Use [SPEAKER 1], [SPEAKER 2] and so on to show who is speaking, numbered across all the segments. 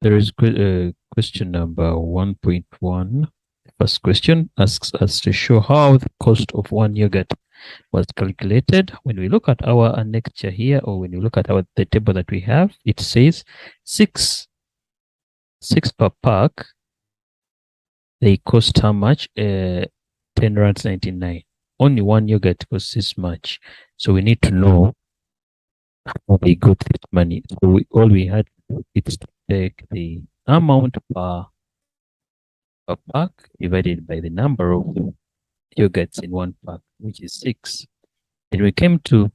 [SPEAKER 1] There is question number 1.1. The first question asks us to show how the cost of one yogurt was calculated. When we look at our lecture here, or when you look at the table that we have, it says six per pack. They cost how much? 10 rands 99. Only one yogurt costs this much. So we need to know how they got this money. So all we had to do is to take the amount per pack divided by the number of yogurts in one pack, which is 6. And we came to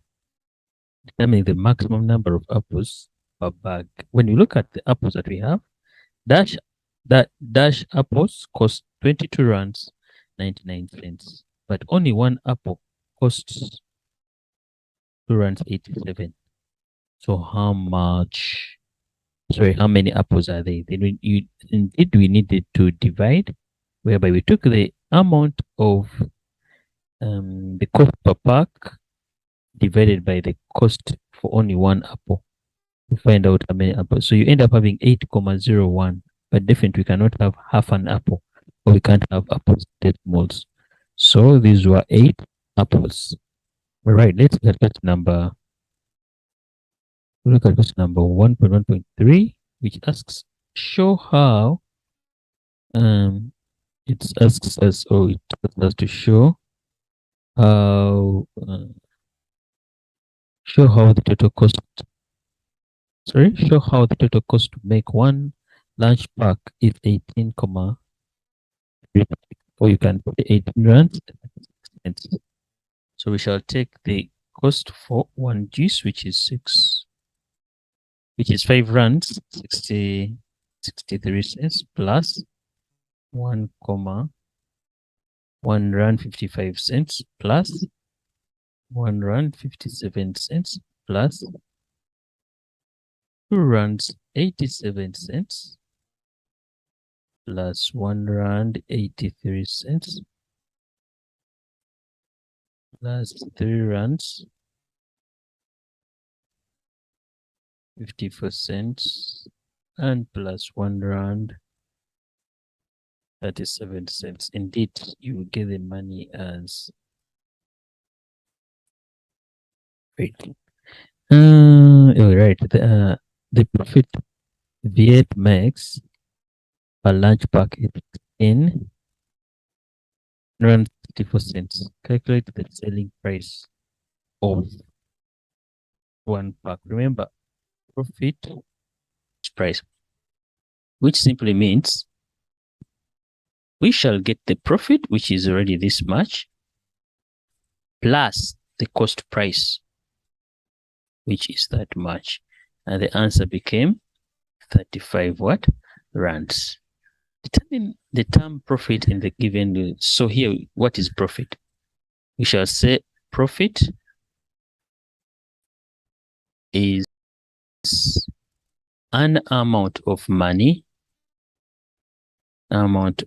[SPEAKER 1] determine the maximum number of apples per bag. When you look at the apples that we have, dash apples cost 22 rands 99 cents, but only one apple costs 2 rands 87. So how many apples are they? Then we needed to divide, whereby we took the amount of the cost per pack divided by the cost for only one apple to find out how many apples. So you end up having 8,01, but definitely we cannot have half an apple, or we can't have apples decimals. So these were 8 apples. All right, let's look at number 1.1.3, which asks show how it asks us to show how the total cost to make one lunch pack is 18, or you can put 18 rands. So we shall take the cost for one juice, which is 5 rands 63 cents plus 1 rand 55 cents plus 1 rand 57 cents plus 2 rands 87 cents plus 1 rand 83 cents plus 3 rands 54 cents and plus 1 rand 37 cents. Indeed, you will get the money as all right. The profit V8 makes a lunch pack is in rand 64 cents. Calculate the selling price of one pack. Remember, profit price, which simply means we shall get the profit, which is already this much, plus the cost price, which is that much. And the answer became 35 rands. Determine the term profit in the given. So here, what is profit? We shall say profit is an amount of money added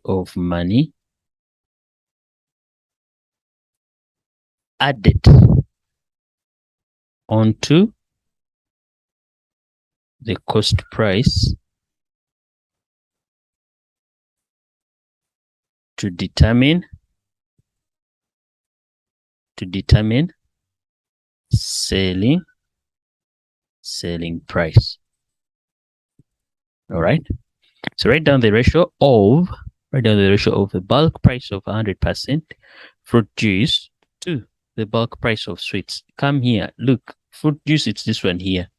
[SPEAKER 1] onto the cost price to determine selling price. All right. So write down the ratio of the bulk price of 100% fruit juice to the bulk price of sweets. Come here. Look, fruit juice, it's this one here.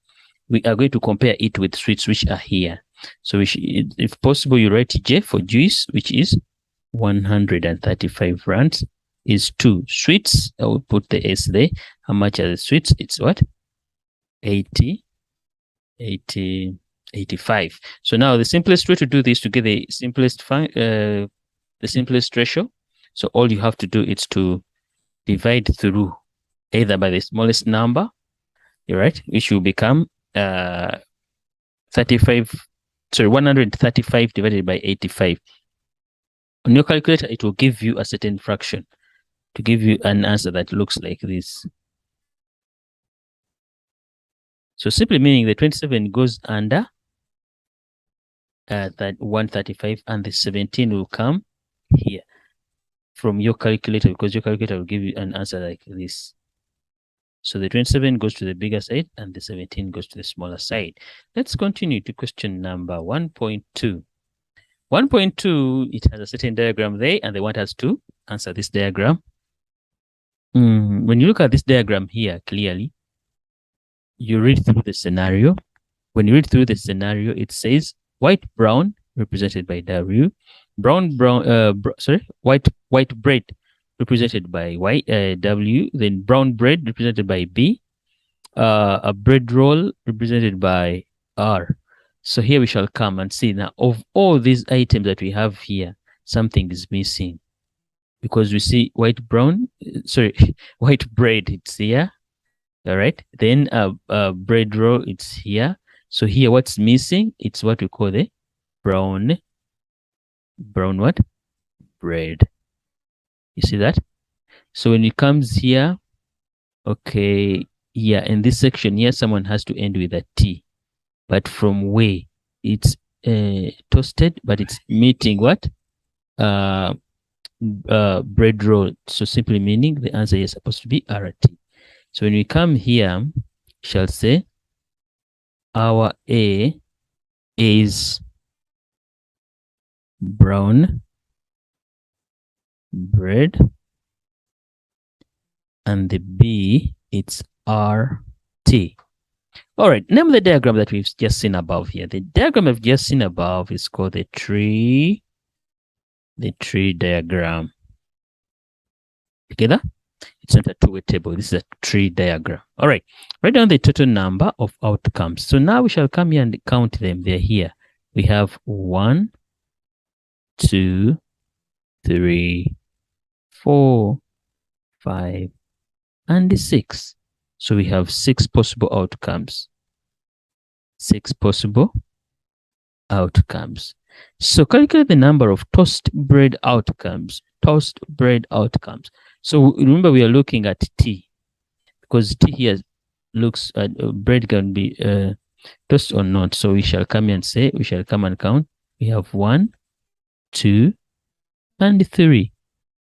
[SPEAKER 1] We are going to compare it with sweets, which are here. So if possible, you write J for juice, which is 135 rands, is 2. Sweets, I will put the S there. How much are the sweets? It's what? 85. So now the simplest way to do this, to get the simplest ratio, so all you have to do is to divide through either by the smallest number, right, which will become 135 divided by 85. On your calculator, it will give you a certain fraction to give you an answer that looks like this. So simply meaning the 27 goes under that 135, and the 17 will come here from your calculator, because your calculator will give you an answer like this. So the 27 goes to the bigger side and the 17 goes to the smaller side. Let's continue to question number 1.2. 1.2, it has a certain diagram there, and they want us to answer this diagram. When you look at this diagram here clearly, you read through the scenario. When you read through the scenario, it says white brown represented by W, white bread represented by W, then brown bread represented by B, a bread roll represented by R. So here we shall come and see now, of all these items that we have here, something is missing, because we see white bread, it's here. All right. Then bread roll, it's here. So here what's missing, it's what we call the brown what? Bread. You see that? So when it comes here, okay, yeah, in this section here, someone has to end with a T. But from where? It's toasted, but it's meeting what? Bread roll. So simply meaning the answer is supposed to be RT. So when we come here, we shall say our A is brown bread, and the B, it's RT. All right, name the diagram that we've just seen above here. The diagram we've just seen above is called the tree diagram. Together? It's not a two-way table. This is a tree diagram. All right, write down the total number of outcomes. So now we shall come here and count them. They're here. We have 1, 2, 3, 4, 5, and 6. So we have 6 possible outcomes. 6 possible outcomes. So calculate the number of toast bread outcomes. Toast bread outcomes. So remember, we are looking at T, because T here looks at bread can be toast or not. So we shall come and say, we shall come and count. We have 1, 2, and 3.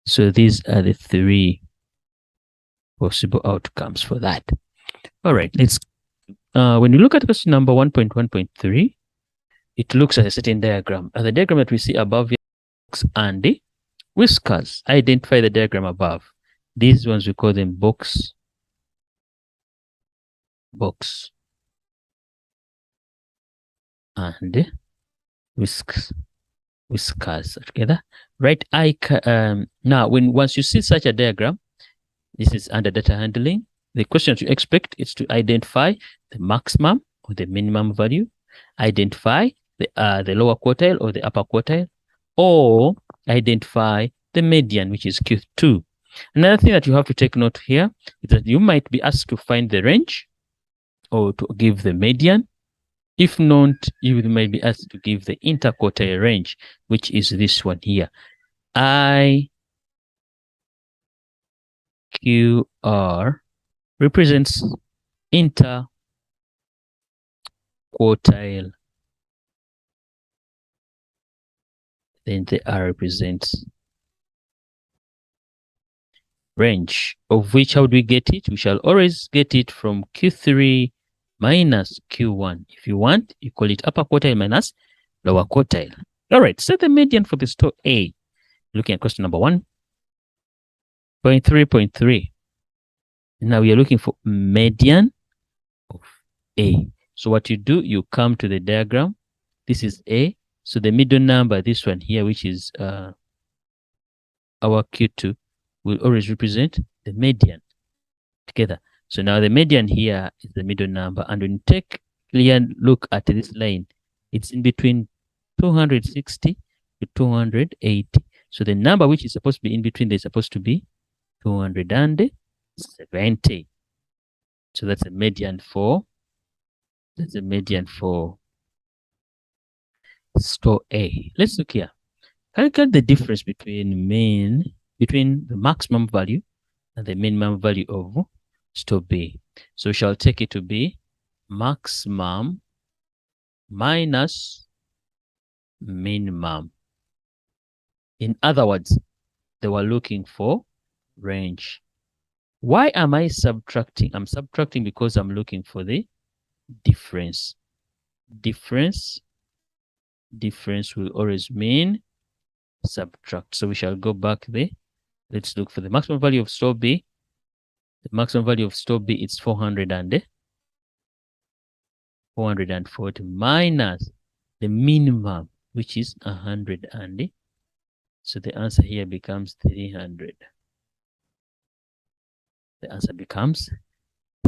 [SPEAKER 1] So these are the 3 possible outcomes for that. All right, let's when you look at question number 1.1.3, it looks at a certain diagram. And the diagram that we see above here, and the whiskers. Identify the diagram above. These ones we call them box, and whiskers together. Right? Now, once you see such a diagram, this is under data handling. The question you expect is to identify the maximum or the minimum value, identify the lower quartile or the upper quartile, or identify the median, which is Q2. Another thing that you have to take note here is that you might be asked to find the range or to give the median. If not, you might be asked to give the interquartile range, which is this one here. IQR represents interquartile. Then the R represents range, of which how do we get it? We shall always get it from Q3 minus Q1. If you want, you call it upper quartile minus lower quartile. All right, set the median for the store A. Looking at question number 1.3.3. Now we are looking for median of A. So what you do, you come to the diagram. This is A. So the middle number, this one here, which is our Q2, will always represent the median together. So now the median here is the middle number. And when you take a clear look at this line, it's in between 260 to 280. So the number which is supposed to be in between is supposed to be 270. So that's a median for store A. Let's look here. Calculate the difference between the maximum value and the minimum value of store B. So we shall take it to be maximum minus minimum. In other words, they were looking for range. Why am I subtracting? I'm subtracting because I'm looking for the difference. Difference will always mean subtract. So we shall go back there. Let's look for the maximum value of store B. The maximum value of store B is 440 minus the minimum, which is 100. So the answer here becomes 300. The answer becomes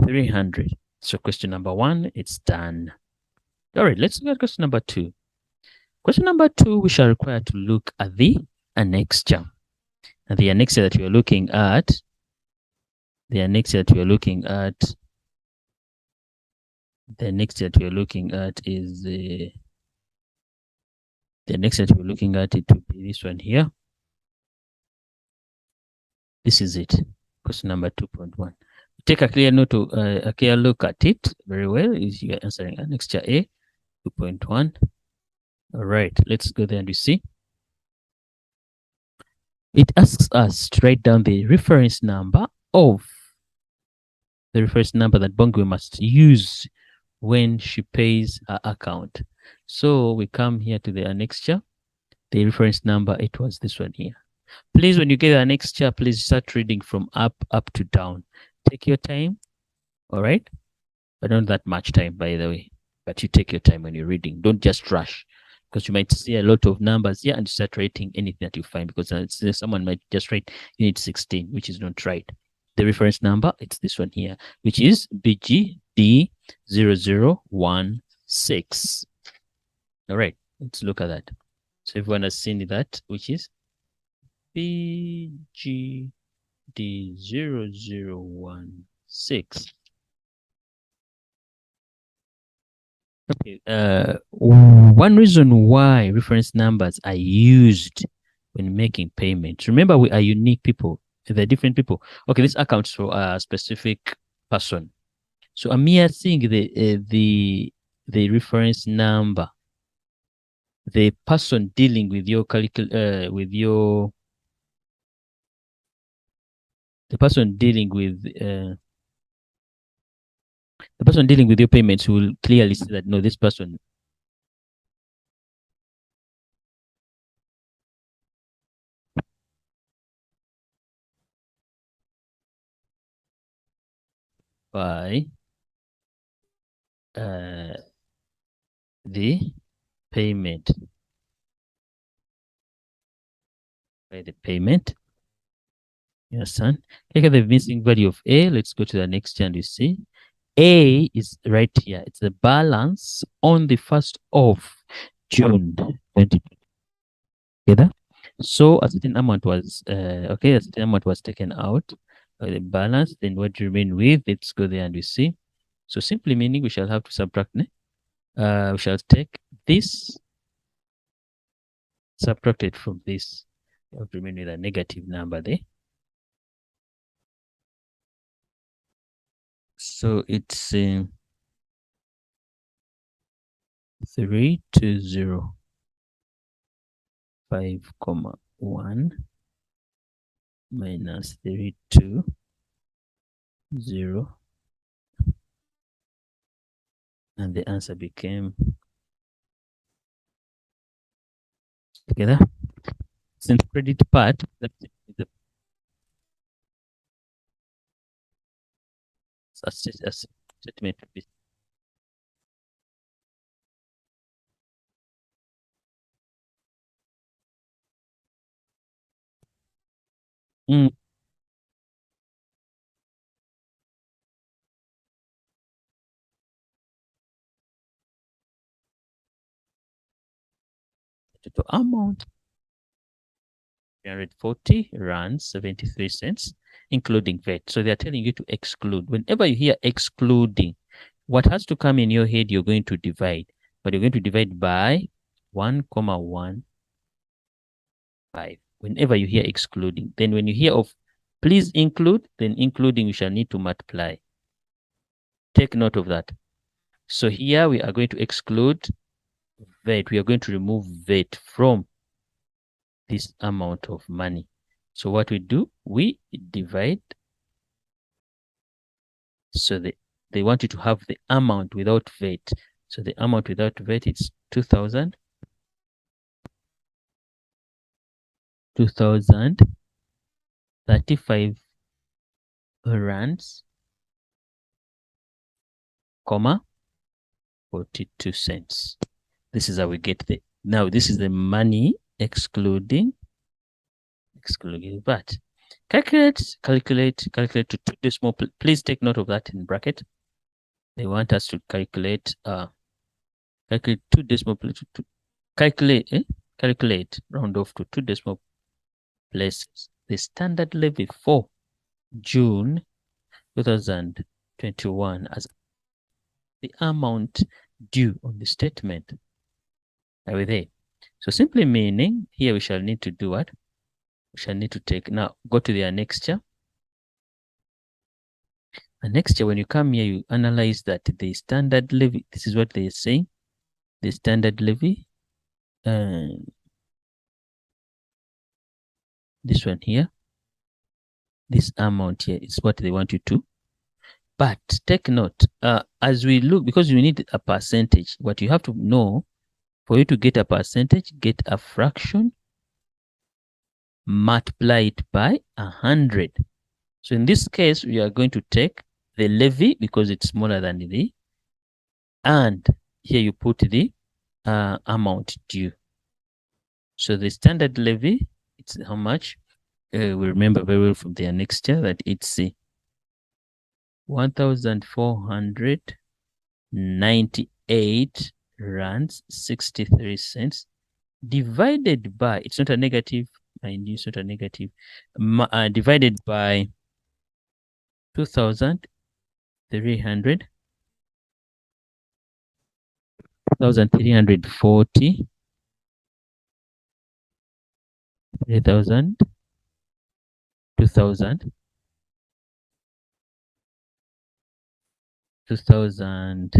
[SPEAKER 1] 300. So question number 1, it's done. All right, let's look at question number 2. Question number 2, we shall require to look at the annexure. And the annexure that we are looking at, is the next that we're looking at, it will be this one here. This is it, question number 2.1. Take a clear note, a clear look at it very well. Is you are answering annexure A 2.1. All right, let's go there and you see. It asks us to write down the reference number that Bongwe must use when she pays her account. So we come here to the annexure. The reference number, it was this one here. Please, when you get the annexure, please start reading from up to down. Take your time, all right? But not that much time, by the way. But you take your time when you're reading. Don't just rush, because you might see a lot of numbers here and start writing anything that you find, because someone might just write unit 16, which is not right. The reference number, it's this one here, which is BGD0016. All right, let's look at that. So everyone has seen that, which is BGD0016. Okay. One reason why reference numbers are used when making payments. Remember, we are unique people. They're different people. Okay, this accounts for a specific person. So I'm here seeing the reference number. The person dealing with your the person dealing with your payments will clearly see that no, this person by the payment. You understand? Look at the missing value of A. Let's go to the next and you see A is right here. It's the balance on the 1st of June 2020. Together. So a certain amount was taken out by the balance. Then what remain with? Let's go there and we see. So simply meaning we shall have to subtract. We shall take this, subtract it from this. We have to remain with a negative number there. So it's 3205,1 minus 320, and the answer became together. Since credit part, that's the statement. Total amount 340 rands 73 cents, including VAT. So they are telling you to exclude. Whenever you hear excluding, what has to come in your head, you're going to divide. But you're going to divide by 1,15. Whenever you hear excluding, then when you hear of please include, then including, you shall need to multiply. Take note of that. So here we are going to exclude VAT. We are going to remove VAT from this amount of money. So what we do, we divide. So they want you to have the amount without VAT. So the amount without VAT is 2,035 rands, comma 42 cents. This is how we get the, now this is the money excluding VAT. Calculate to 2 decimal. Please take note of that in bracket. They want us to calculate 2 decimal places. Calculate round off to 2 decimal places the standard levy for June 2021 as the amount due on the statement. Are we there? So simply meaning here we shall need to do what? We shall need to take, now go to the annexure. Annexure, when you come here, you analyze that the standard levy, this is what they're saying, the standard levy, this one here, this amount here is what they want you to. But take note, as we look, because you need a percentage, what you have to know, for you to get a percentage, get a fraction, multiply it by 100. So in this case, we are going to take the levy because it's smaller than the, and here you put the amount due. So the standard levy, it's how much? We remember very well from the annexure that it's 1,498 rands 63 cents divided by, it's not a negative, mind you, it's not a negative, divided by 2,340 3,000 2,000 2,000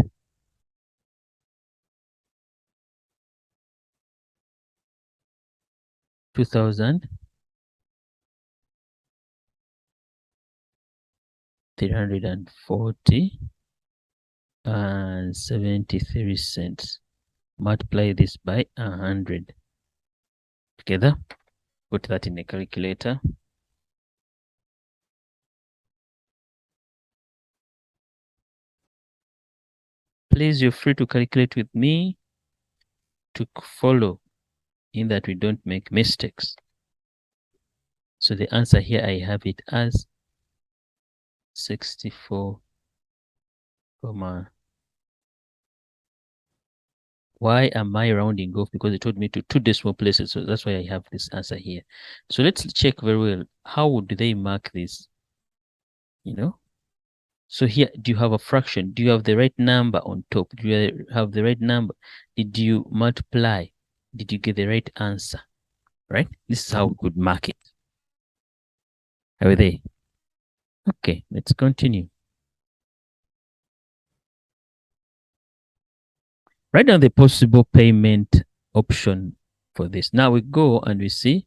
[SPEAKER 1] 2,340 and 73 cents. Multiply this by 100. Together, put that in a calculator. Please, you're free to calculate with me to follow in that we don't make mistakes. So the answer here, I have it as 64, why am I rounding off? Because it told me to 2 decimal places. So that's why I have this answer here. So let's check very well. How would they mark this? You know? So here, do you have a fraction? Do you have the right number on top? Do you have the right number? Did you multiply? Did you get the right answer? Right? This is how we could mark it. Are we there? Okay, let's continue. Write down the possible payment option for this. Now we go and we see,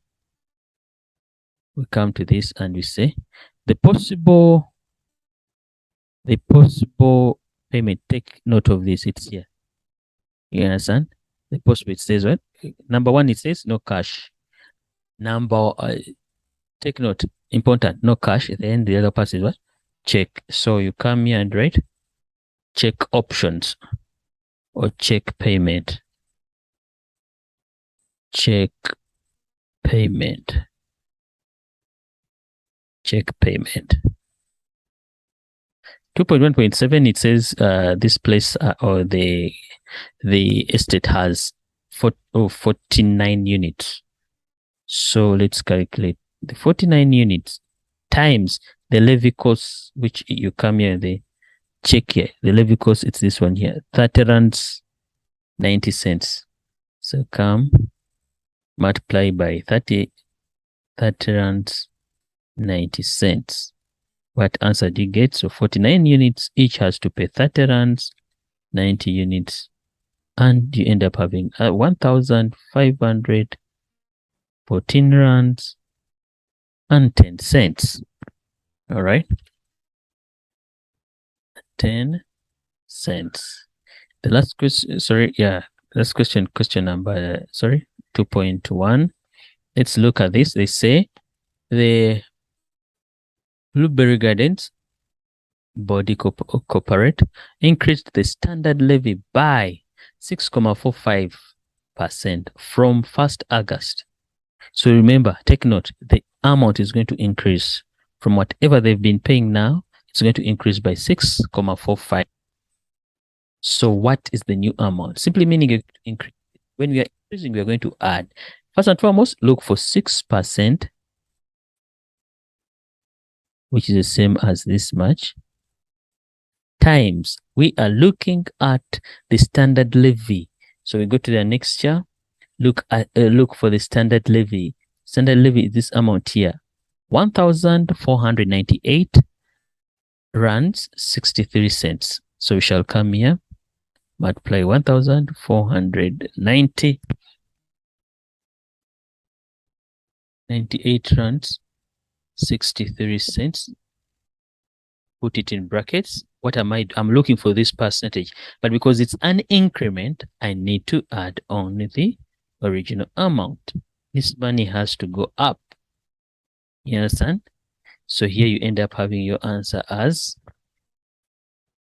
[SPEAKER 1] we come to this and we say the possible payment. Take note of this, it's here. You understand? The possible, it says what? Number one, it says no cash. Number, take note, important, no cash. At the end, the other part is what? Check. So you come here and write check options or check payment. Check payment. Check payment. 2.1.7, it says this place or the estate has 49 units. So let's calculate the 49 units times the levy cost, which you come here, the check here, the levy cost, it's this one here, 30 rands 90 cents. So come multiply by 30 rands 90 cents. What answer do you get? So 49 units, each has to pay 30 rands, 90 units and you end up having 1,514 rands and 10 cents. All right, 10 cents. The last question, last question number, 2.1. Let's look at this. They say the Blueberry Gardens Body Corporate increased the standard levy by 6.45% from 1st August. So remember, take note, the amount is going to increase from whatever they've been paying now. It's going to increase by 6.45. So what is the new amount? Simply meaning when we are increasing, we are going to add. First and foremost, look for 6%, which is the same as this much, times. We are looking at the standard levy. So we go to the next year, look for the standard levy. Standard levy is this amount here, 1,498 rands 63 cents. So we shall come here, multiply 1,498 rands 63 cents. Put it in brackets. What am I? I'm looking for this percentage, but because it's an increment, I need to add on the original amount. This money has to go up. You understand? So here you end up having your answer as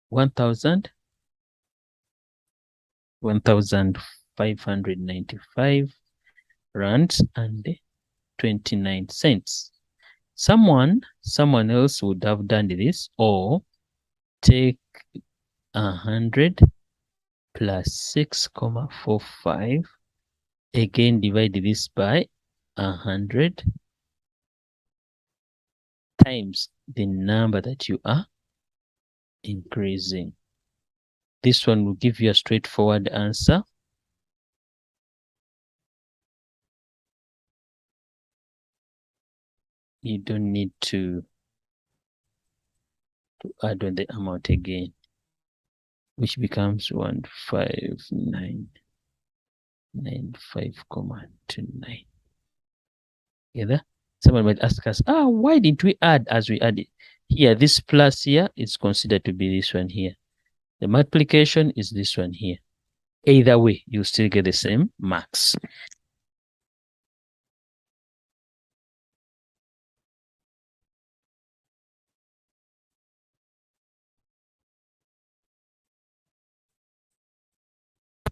[SPEAKER 1] 1,595 rands and 29 cents. Someone else would have done this, or take 100 plus 6.45, again divide this by 100 times the number that you are increasing. This one will give you a straightforward answer. You don't need to add on the amount again, which becomes 15995.29. Together. Someone might ask us, why didn't we add as we added? Here, this plus here is considered to be this one here. The multiplication is this one here. Either way, you still get the same marks.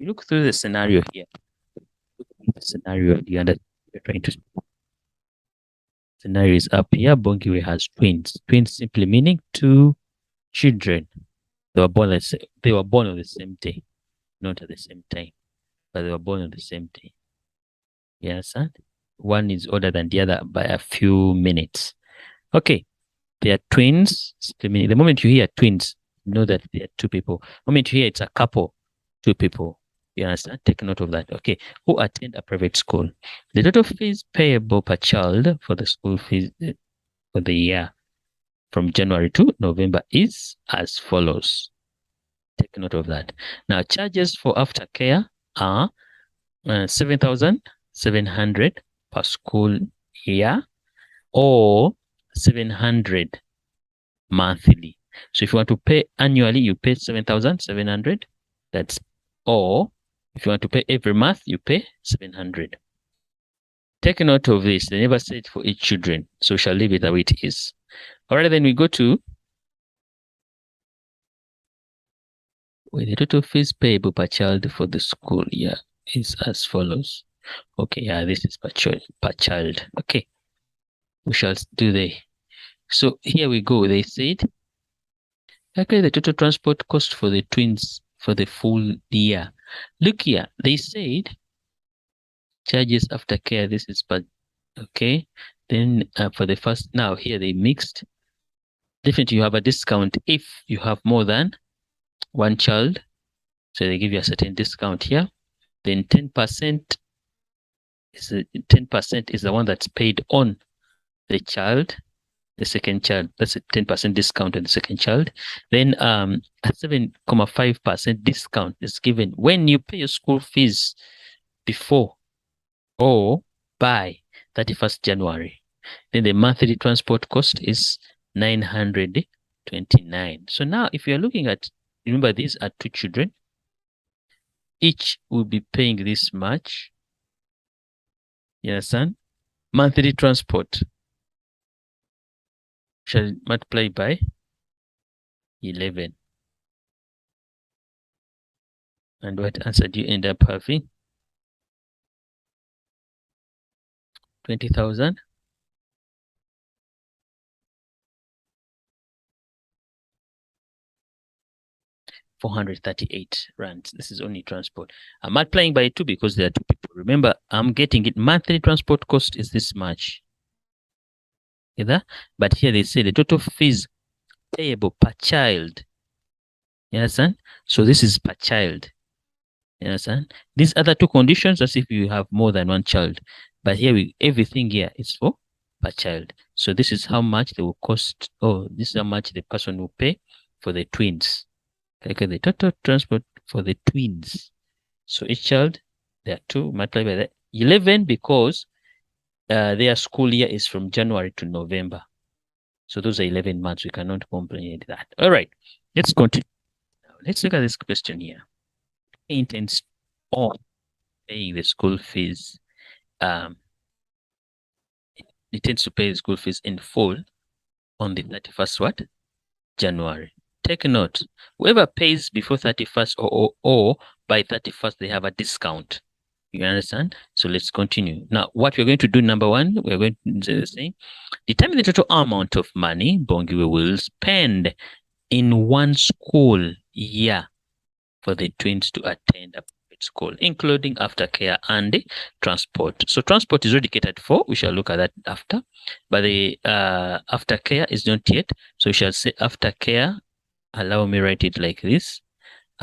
[SPEAKER 1] You look through the scenario here. The scenario you're trying to. Scenario is up here. Bongiwe has twins. Twins simply meaning two children. They were born on the same day, not at the same time, but they were born on the same day. You understand? One is older than the other by a few minutes. Okay, they are twins. Simply meaning the moment you hear twins, you know that they are two people. The moment you hear it's a couple, two people. You understand? Take note of that. Okay. Who attend a private school? The total fees payable per child for the school fees for the year from January to November is as follows. Take note of that. Now, charges for aftercare are 7,700 per school year, or 700 monthly. So if you want to pay annually, you pay 7,700. That's all. If you want to pay every month, you pay 700. Take note of this. They never said for each children, so shall leave it the way it is. All right, then we go to where the total fees payable per child for the school year is as follows. Okay, yeah, this is per child. Okay, we shall do so here we go. They said, okay, the total transport cost for the twins for the full year. Look here, they said charges after care. This is per, okay. Then for the first, now here they mixed. Definitely you have a discount if you have more than one child. So they give you a certain discount here. Then 10% is the one that's paid on the child. the second child. That's a 10% discount on the second child. Then a 7.5% discount is given when you pay your school fees before or by 31st January. Then the monthly transport cost is 929. So now if you're looking at, remember these are two children, each will be paying this much. You understand? Monthly transport shall multiply by 11. And what answer do you end up having? 20,000. 438 rands. This is only transport. I'm multiplying by 2 because there are two people. Remember, I'm getting it. Monthly transport cost is this much. Either, but here they say the total fees payable per child. You understand? So this is per child. You understand? These other two conditions as if you have more than one child. But here everything here is for per child. So this is how much they will cost. Oh, this is how much the person will pay for the twins. Okay, the total transport for the twins. So each child, there are two multiplied by that 11 because their school year is from January to November. So those are 11 months. We cannot comprehend that. All right, let's continue. Now, let's look at this question here. Intends on paying the school fees. It tends to pay the school fees in full on the 31st what? January. Take note, whoever pays before 31st or by 31st, they have a discount. You understand? So let's continue. Now, what we're going to do, number one, we're going to say, determine the total amount of money Bongiwe will spend in one school year for the twins to attend a private school, including aftercare and transport. So transport is already catered for. We shall look at that after. But the aftercare is not yet. So we shall say aftercare. Allow me write it like this.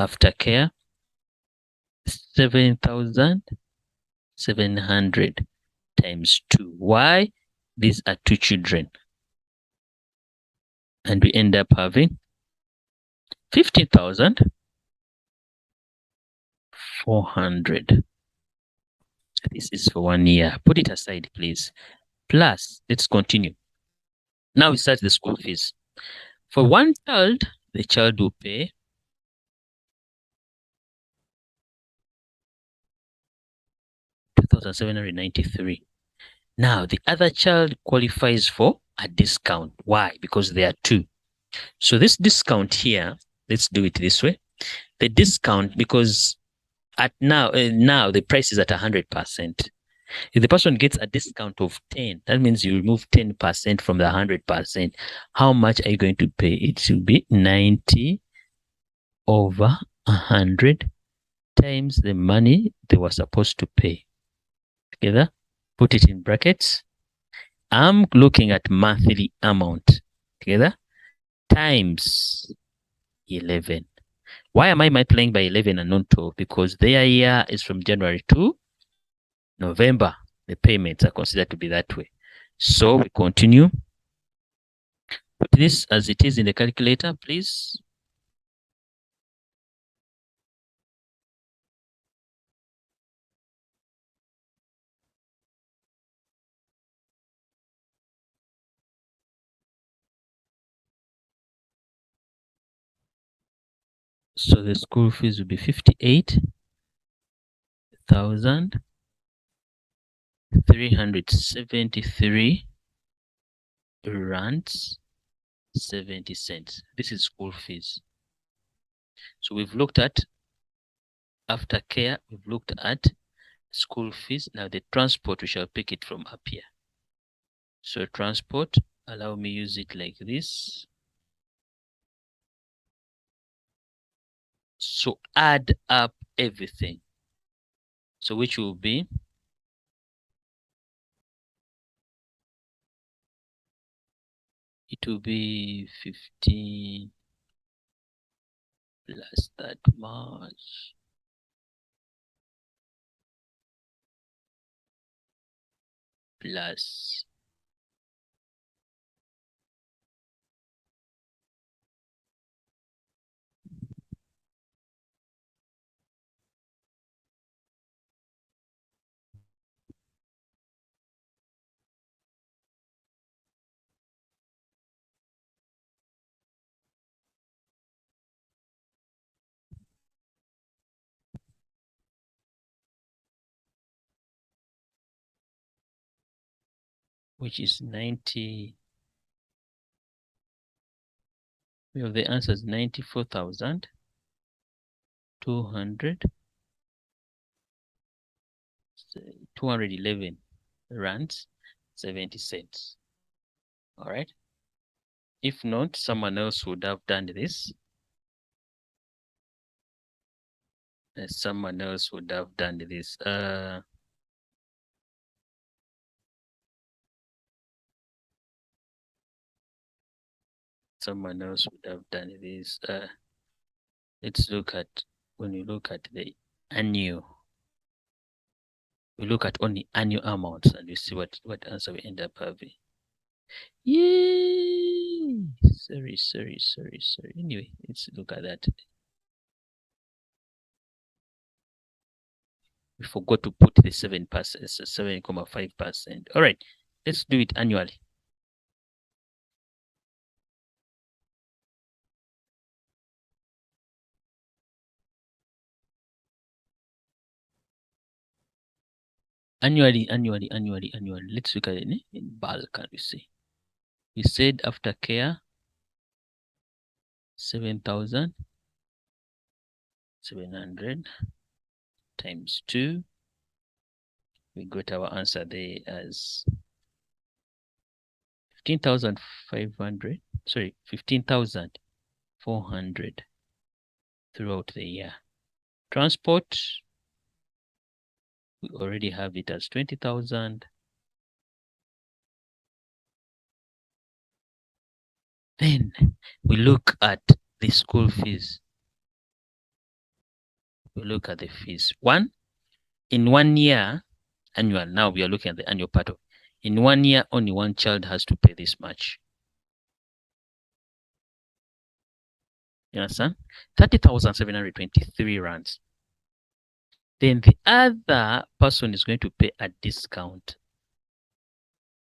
[SPEAKER 1] Aftercare, 7,700 times 2. Why? These are two children. And we end up having 15,400. This is for 1 year. Put it aside, please. Plus, let's continue. Now we start the school fees. For one child, the child will pay 2,793. Now, the other child qualifies for a discount. Why? Because there are two. So this discount here, let's do it this way. The discount, because at now the price is at 100%. If the person gets a discount of 10, that means you remove 10% from the 100%. How much are you going to pay? It should be 90 over 100 times the money they were supposed to pay. Together, put it in brackets. I'm looking at monthly amount. Together, times 11. Why am I multiplying by 11 and not 12? Because their year is from January to November. The payments are considered to be that way. So we continue. Put this as it is in the calculator, please. So the school fees will be 58,373 rands 70 cents. This is school fees. So we've looked at aftercare, we've looked at school fees. Now the transport, we shall pick it from up here. So transport, allow me use it like this. So add up everything. So which will be it will be 15 plus that much plus which is 90. We have the answer is 211 rands 70 cents. All right. If not, someone else would have done this. Someone else would have done this. Someone else would have done this. Let's look at, when you look at the annual, we look at only annual amounts and we see what answer we end up having. Yay! Sorry. Anyway, let's look at that. We forgot to put the 7%, 7.5%. All right, let's do it annually. Annually. Let's look at it in bulk, can we see? We said after care, 7,700 times 2. We got our answer there as 15,500. Sorry, 15,400 throughout the year. Transport, we already have it as 20,000. Then we look at the school fees. We look at the fees. In 1 year, annual. Now we are looking at the annual part of. In 1 year, only one child has to pay this much. You understand? 30,723 rands. Then the other person is going to pay a discount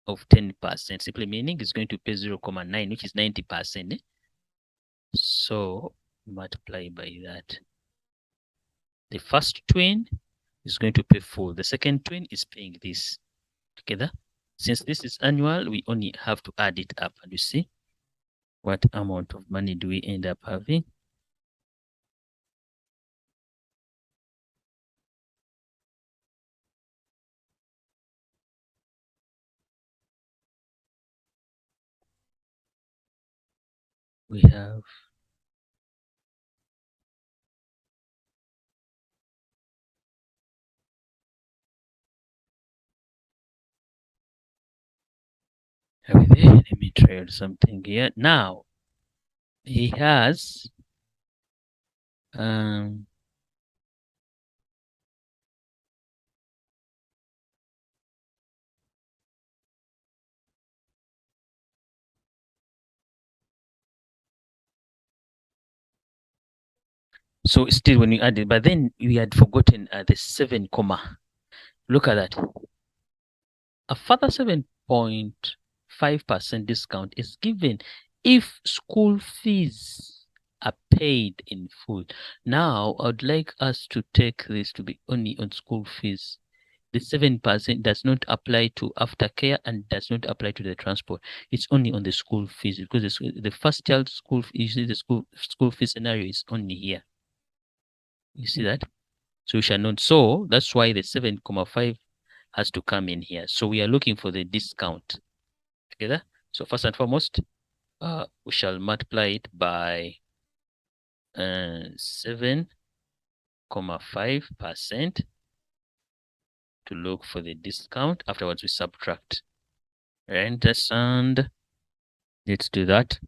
[SPEAKER 1] of 10%, simply meaning it's going to pay 0.9, which is 90%. So multiply by that. The first twin is going to pay full. The second twin is paying this together. Since this is annual, we only have to add it up, and you see what amount of money do we end up having. We have let me try something here. Now he has so still when you add it, but then we had forgotten the 7 comma. Look at that. A further 7.5% discount is given if school fees are paid in full. Now, I would like us to take this to be only on school fees. The 7% does not apply to aftercare and does not apply to the transport. It's only on the school fees, because the first child school, usually the school fees scenario is only here. You see that? So we shall not. So that's why the 7.5 has to come in here. So we are looking for the discount together. So first and foremost, we shall multiply it by 7.5% to look for the discount. Afterwards, we subtract. Understand? Let's do that.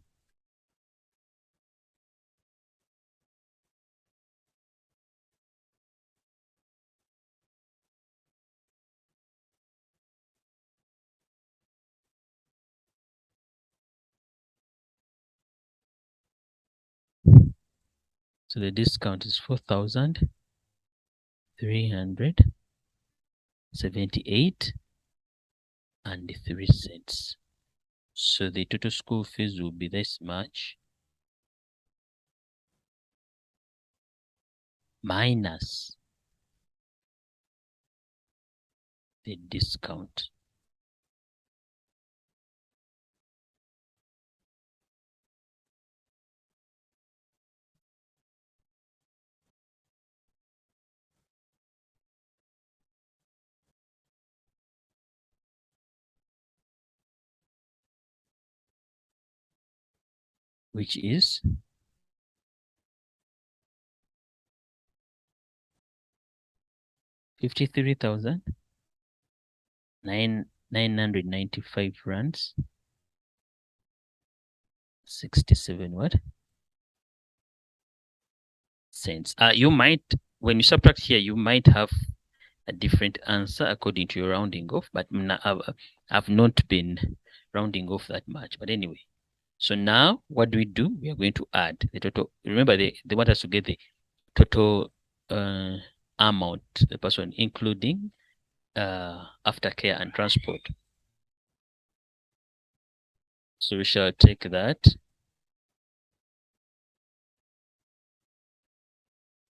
[SPEAKER 1] So the discount is 4,378 and 3 cents. So the total school fees will be this much minus the discount. which is 53,995 rands, 67 what? Cents. You might, when you subtract here, you might have a different answer according to your rounding off, but I've not been rounding off that much. But anyway, so now what do? We are going to add the total. Remember, they want us to get the total amount, the person, including aftercare and transport. So we shall take that,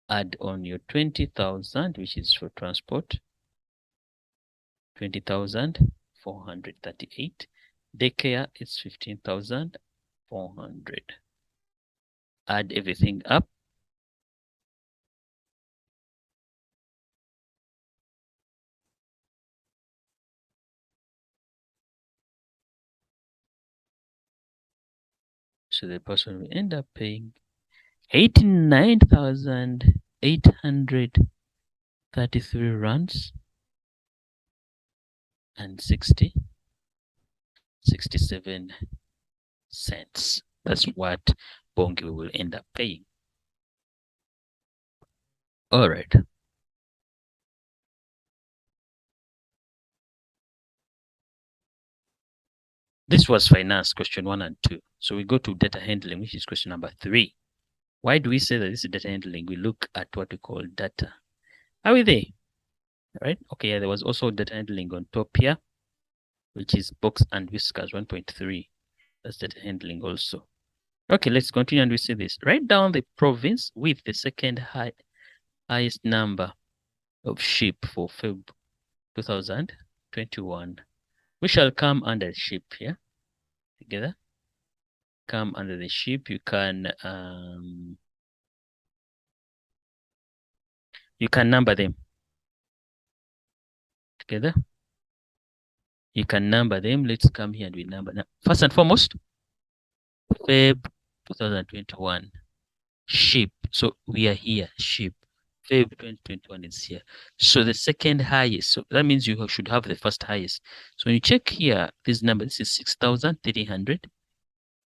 [SPEAKER 1] add on your 20,000, which is for transport, 20,438. Daycare is 15,400. Add everything up. So the person will end up paying 89,833 rands and 67 cents. That's what Bongi will end up paying. All right. This was finance, question 1 and 2. So we go to data handling, which is question number 3. Why do we say that this is data handling? We look at what we call data. Are we there? All right. Okay, yeah, there was also data handling on top here, which is box and whiskers 1.3. That's data handling also. Okay, let's continue and we see this. Write down the province with the second highest number of sheep for Feb 2021. We shall come under sheep here together. Come under the sheep. You can number them together. You can number them. Let's come here and we number. Now, first and foremost, Feb 2021 sheep. So we are here, sheep. Feb 2021 is here. So the second highest. So that means you should have the first highest. So when you check here, this number, this is 6,300.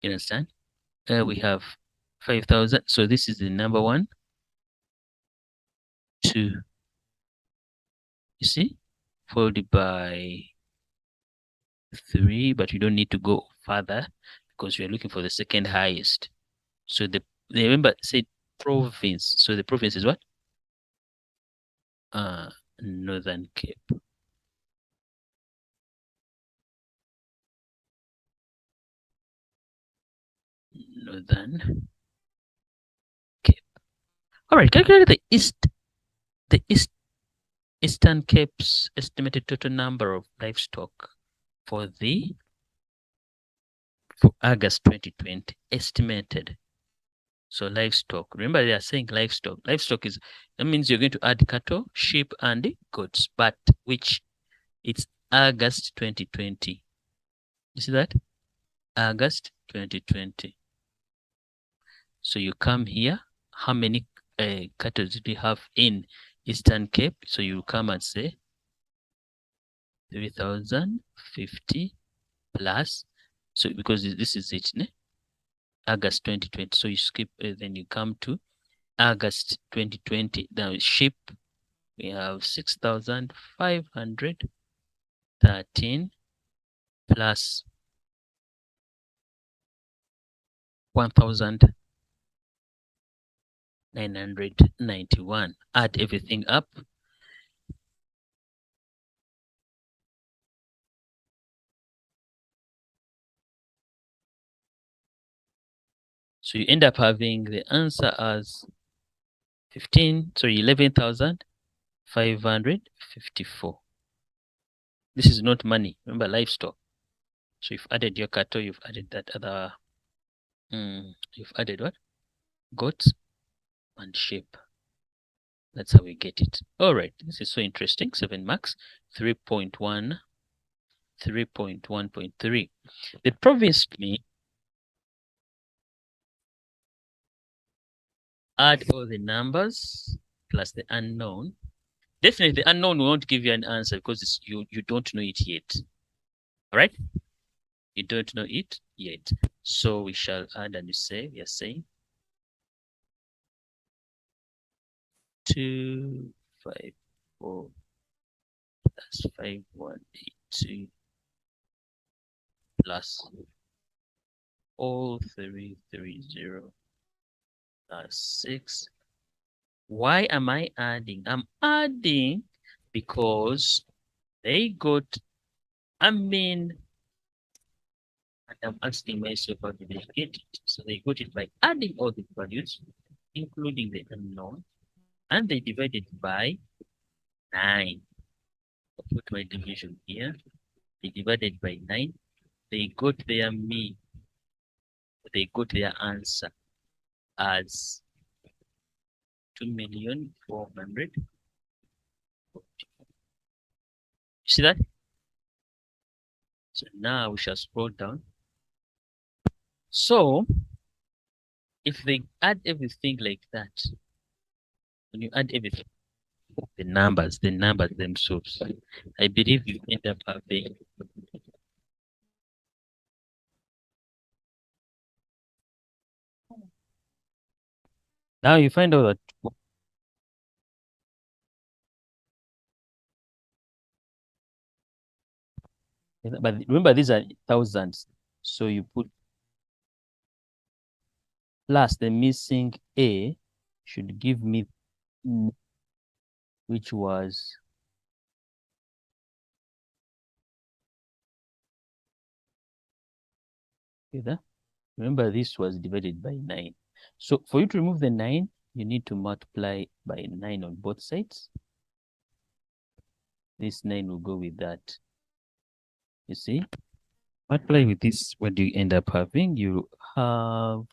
[SPEAKER 1] You understand? We have 5,000. So this is the number 1, 2. You see? Followed by 3, but you don't need to go further because we are looking for the second highest. So remember, say province. So the province is what? Northern Cape. Northern Cape. All right, calculate the Eastern Cape's estimated total number of livestock for August 2020 estimated. So livestock, remember they are saying livestock. Livestock that means you're going to add cattle, sheep, and goats, but which it's August 2020. You see that? August 2020. So you come here, how many cattle do you have in Eastern Cape? So you come and say 3,050 plus. So because this is it, ne? August 2020. So you skip, then you come to August 2020. Now sheep, we have 6,513 plus 1,991. Add everything up. So you end up having the answer as 11,554. This is not money. Remember, livestock. So you've added your cattle, you've added that other, you've added what? Goats and sheep. That's how we get it. All right, this is so interesting. 7 marks, 3.1, 3.1.3. The province add all the numbers plus the unknown. Definitely the unknown won't give you an answer because you don't know it yet. All right? You don't know it yet. So we shall add and we are saying 254 plus 5182 plus all 330 plus 6. Why am I adding? I'm adding because they got, and I'm asking myself how did they get it? So they got it by adding all the values, including the unknown, and they divided by 9. I'll put my division here. They divided by 9. They got their answer as 2,400,000. You see that? So now we shall scroll down. So if they add everything like that, when you add everything, the numbers themselves, I believe you end up having now you find out that but remember these are thousands, so you put plus the missing A should give me which was okay, remember this was divided by 9. So for you to remove the 9, you need to multiply by 9 on both sides. This 9 will go with that. You see? Multiply with this, what do you end up having? You have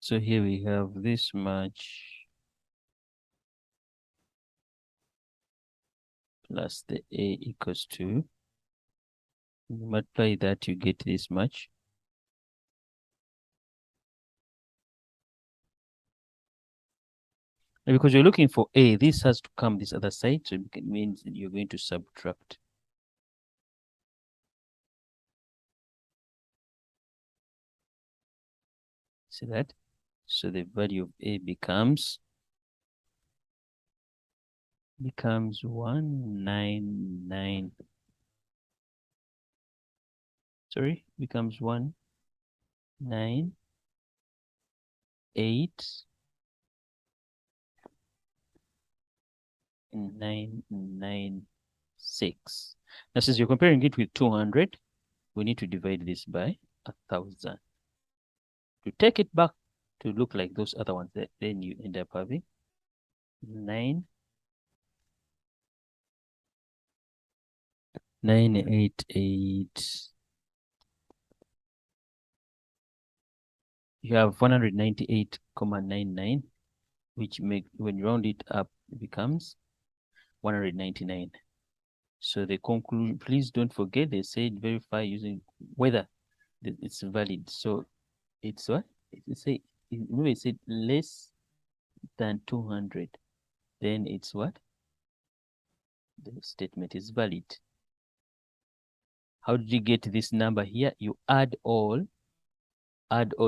[SPEAKER 1] so here we have this much plus the A equals 2. You multiply that, you get this much. And because you're looking for A, this has to come this other side, so it means that you're going to subtract. See that? So the value of A becomes 199. Sorry, becomes 198,996. Now, since you're comparing it with 200, we need to divide this by 1,000 to take it back to look like those other ones. Then you end up having 988. You have 198.99, which when you round it up, it becomes 199. So the conclusion, please don't forget, they said verify using whether it's valid. So it's what? It said less than 200. Then it's what? The statement is valid. How did you get this number here? You add all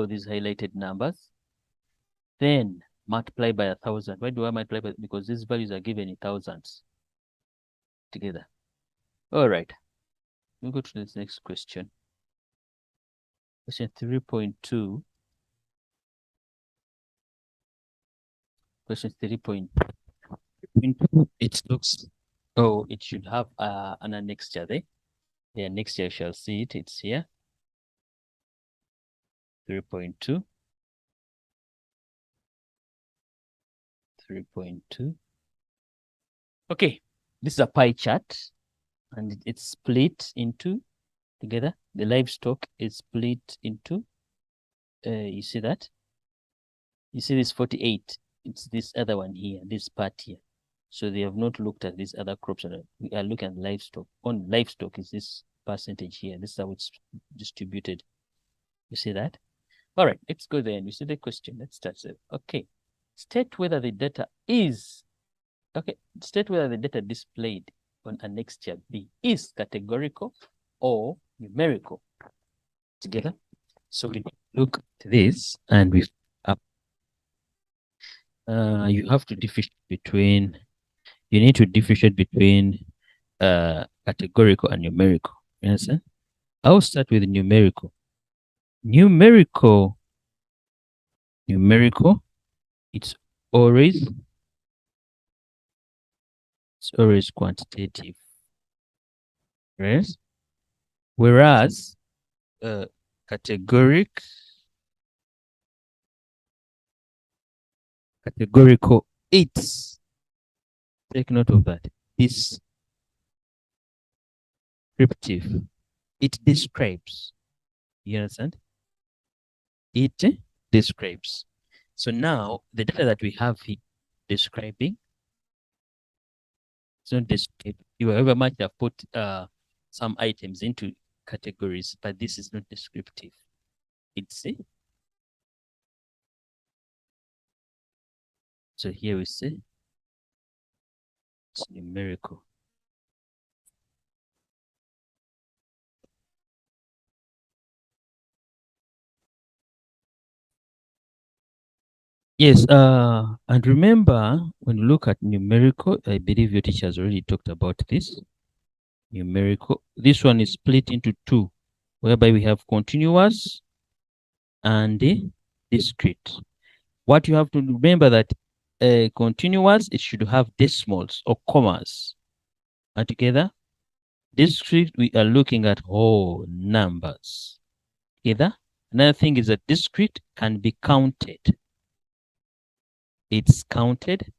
[SPEAKER 1] these highlighted numbers, then multiply by 1,000. Why do I multiply by? Because these values are given in thousands together. All right. We'll go to this next question. Question 3.2. Question 3.2. It looks, it should have an annexure there. The annexure, you shall see it. It's here. 3.2. 3.2. Okay, this is a pie chart, and it's split into together. The livestock is split into, you see that? You see this 48. It's this other one here, this part here. So they have not looked at these other crops. We are looking at livestock. On livestock is this percentage here. This is how it's distributed. You see that? All right, let's go there and we see the question. Let's start it. Okay. State whether the data is, state whether the data displayed on Annexure B is categorical or numerical. Together. So we look at this and we you have to differentiate between, you need to differentiate between categorical and numerical. You understand? I'll start with numerical. Numerical, it's always quantitative. Right? Whereas categorical, it's, take note of that, descriptive. It describes. You understand? It describes. So now the data that we have here describing, it's not descriptive. However much I've put some items into categories, but this is not descriptive. It's so here we say it's numerical. Yes, and remember, when you look at numerical, I believe your teacher has already talked about this. Numerical, this one is split into two, whereby we have continuous and discrete. What you have to remember that continuous, it should have decimals or commas. And together, discrete, we are looking at whole numbers. Together, another thing is that discrete can be counted. It's counted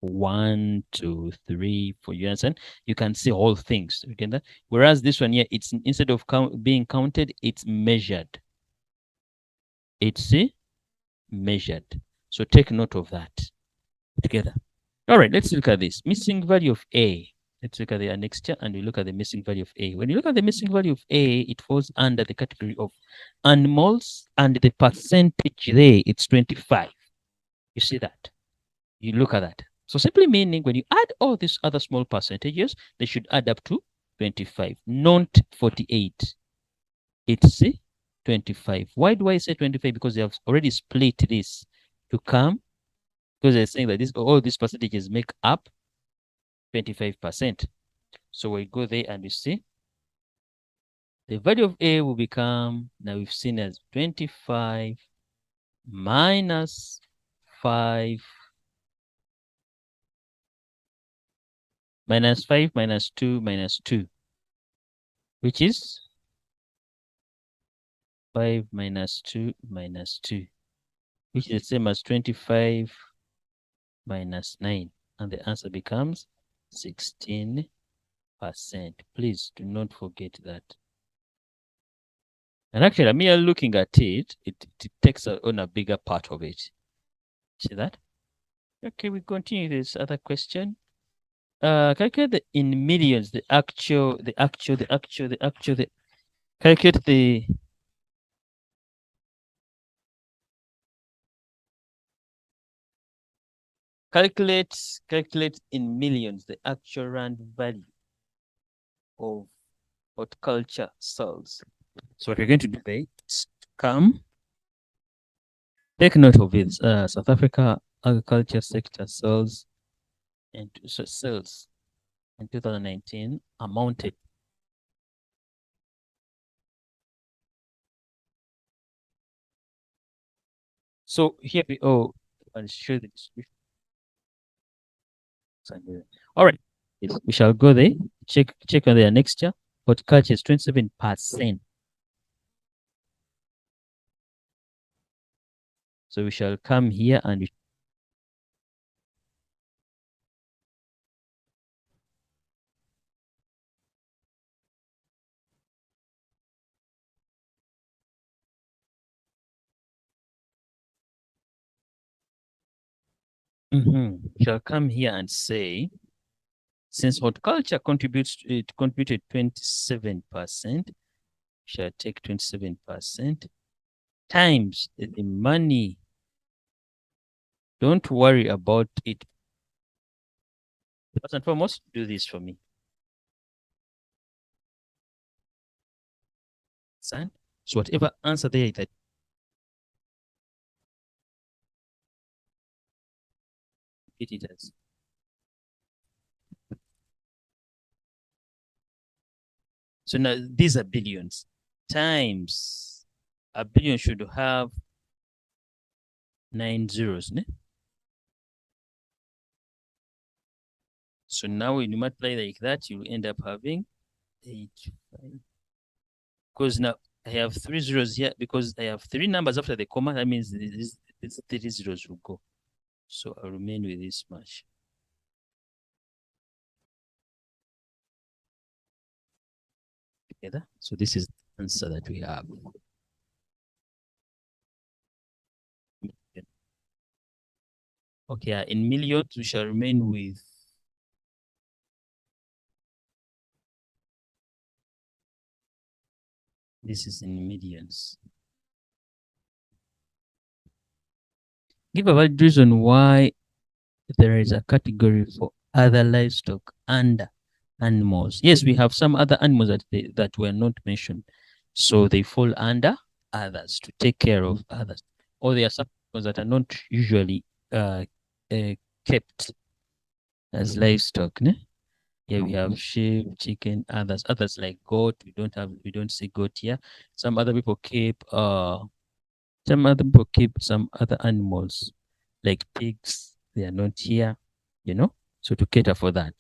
[SPEAKER 1] 1, 2, 3, 4. You understand? You can see all things. Okay? Whereas this one here, it's instead of being counted, it's measured. It's measured. So take note of that. Together. All right, let's look at this. Missing value of A. Let's look at the annexure and we look at the missing value of A. When you look at the missing value of A, it falls under the category of animals, and the percentage there, it's 25. You see that? You look at that. So simply meaning when you add all these other small percentages, they should add up to 25, not 48. It's 25. Why do I say 25? Because they have already split this to come, because they're saying that all these percentages make up 25%. So we go there and we see the value of A will become, now we've seen as 25 minus 5 minus 5 minus 2 minus 2, which is 5 minus 2 minus 2, which is the same as 25 minus 9. And the answer becomes 16%. Please do not forget that. And actually, I'm here looking at it, it takes on a bigger part of it. See that? Okay, we continue this other question. Calculate in millions, calculate in millions the actual rand value of horticulture cells. So what we're going to do today is take note of it. South Africa agriculture sector sales in 2019 amounted so here we I'll show the description. All right, we shall go there, check on the annexure. Horticulture is 27%. So we shall come here and shall come here and say Since horticulture contributed 27%, shall take 27% times the money. Don't worry about it. First and foremost, do this for me. So whatever answer there that it is. So now these are billions times a billion should have 9 zeros. Ne? So now when you multiply like that, you end up having 8, 5. Because now I have 3 zeros here because I have 3 numbers after the comma. That means these 3 zeros will go. So I'll remain with this much. Together. So this is the answer that we have. Okay, in millions, we shall remain with this is in millions. Give a valid reason why there is a category for other livestock under animals. Yes, we have some other animals that were not mentioned. So they fall under others to take care of others. Or there are some animals that are not usually kept as livestock. Ne? Here we have sheep, chicken, others like goat. We don't see goat here. Some other people keep some other animals like pigs. They are not here, so to cater for that.